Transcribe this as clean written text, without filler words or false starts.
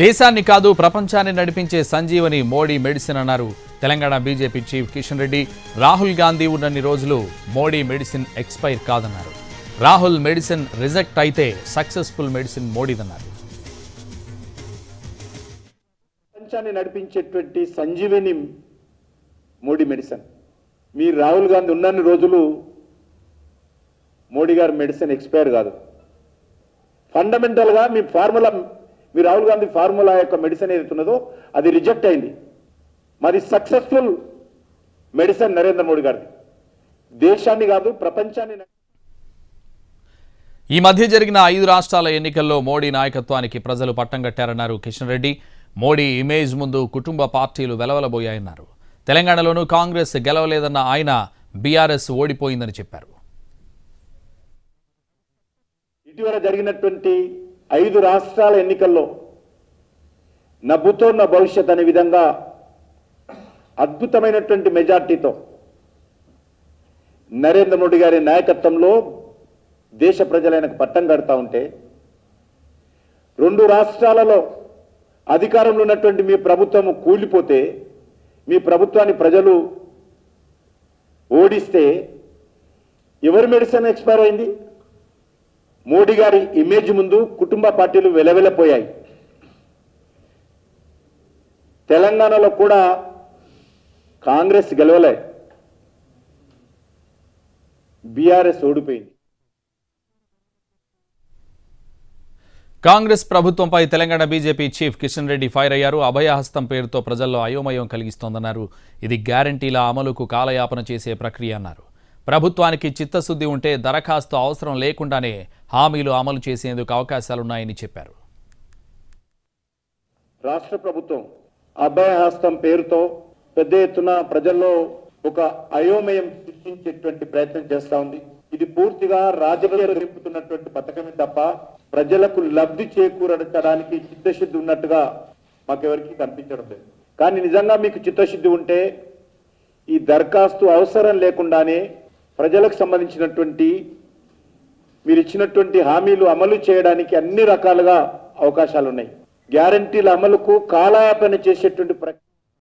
దేశాన్ని కాదు ప్రపంచాన్ని నడిపించే సంజీవని మోడీ మెడిసిన్ అన్నారు తెలంగాణ బీజేపీ చీఫ్ కిషన్ రెడ్డి. రాహుల్ గాంధీ ఉన్నన్ని రోజులు మోడీ మెడిసిన్ ఎక్స్పైర్ కాదన్నారు. రాహుల్ మెడిసిన్ రిజెక్ట్ అయితే సక్సెస్ఫుల్ మెడిసిన్ మోడీదన్నారు. ప్రపంచాన్ని నడిపించేటువంటి సంజీవని మోడీ మెడిసిన్. మీ రాహుల్ గాంధీ ఉన్నన్ని రోజులు మోడీ గారి మెడిసిన్ ఎక్స్పైర్ కాదు. ఫండమెంటల్గా మీ రాహుల్ గాంధీ ఫార్ములా యొక్క మెడిసిన్ ఏదైతే ఉన్నదో అది రిజెక్ట్ అయింది. మరి సక్సెస్ఫుల్ మెడిసిన్ నరేంద్ర మోడీ గారిది. దేశాన్ని కాదు ప్రపంచాన్ని. ఈ మధ్య జరిగిన 5 రాష్ట్రాల ఎన్నికల్లో మోడీ నాయకత్వానికి ప్రజలు పట్టం కట్టారన్నారు కిషన్ రెడ్డి. మోడీ ఇమేజ్ ముందు కుటుంబ పార్టీలు వెలవలబోయాయన్నారు. తెలంగాణలోనూ కాంగ్రెస్ గెలవలేదన్న ఆయన బీఆర్ఎస్ ఓడిపోయిందని చెప్పారు. ఇటీవల జరిగినటువంటి 5 రాష్ట్రాల ఎన్నికల్లో నవ్వుతో నా భవిష్యత్ అనే విధంగా అద్భుతమైనటువంటి మెజార్టీతో నరేంద్ర మోడీ గారి నాయకత్వంలో దేశ ప్రజలైనకు పట్టం కడతా ఉంటే 2 రాష్ట్రాలలో అధికారంలో ఉన్నటువంటి మీ ప్రభుత్వం కూలిపోతే మీ ప్రభుత్వాన్ని ప్రజలు ఓడిస్తే ఎవరి మెడిసిన్ ఎక్స్పైర్ అయింది? మోడీ గారి ఇమేజ్ ముందు కుటుంబ పార్టీలు వెలవెలపోయాయి. తెలంగాణలో కూడా కాంగ్రెస్ గెలవలే, బీఆర్ఎస్ ఓడిపోయింది. కాంగ్రెస్ ప్రభుత్వంపై Telangana BJP chief Kishan Reddy fire అయ్యారు. అభయహస్తం పేరుతో ప్రజల్లో అయోమయం కలిగిస్తోందన్నారు. ఇది గ్యారంటీల అమలుకు కాలయాపన చేసే ప్రక్రియ అన్నారు. ప్రభుత్వానికి చిత్తశుద్ధి ఉంటే దరఖాస్తు అవసరం లేకుండానే హామీలు అమలు చేసేందుకు అవకాశాలున్నాయని చెప్పారు. రాష్ట్ర ప్రభుత్వం అభయహస్తం పేరుతో పెద్ద ఎత్తున ప్రజల్లో ఒక అయోమయం సృష్టించేటువంటి ప్రయత్నం చేస్తా ఉంది. ఇది పూర్తిగా రాజకీయాలు రేపుతున్నటువంటి పథకమే తప్ప ప్రజలకు లబ్ధి చేకూర్చడానికి చిత్తశుద్ధి ఉన్నట్టుగా మాకెవరికి కనిపించడం లేదు. కానీ నిజంగా మీకు చిత్తశుద్ధి ఉంటే ఈ దరఖాస్తు అవసరం లేకుండానే ప్రజలకు సంబంధించినటువంటి మీరు ఇచ్చినటువంటి హామీలు అమలు చేయడానికి అన్ని రకాలుగా అవకాశాలు ఉన్నాయి. గ్యారంటీల అమలుకు కాలయాపన చేసేటువంటి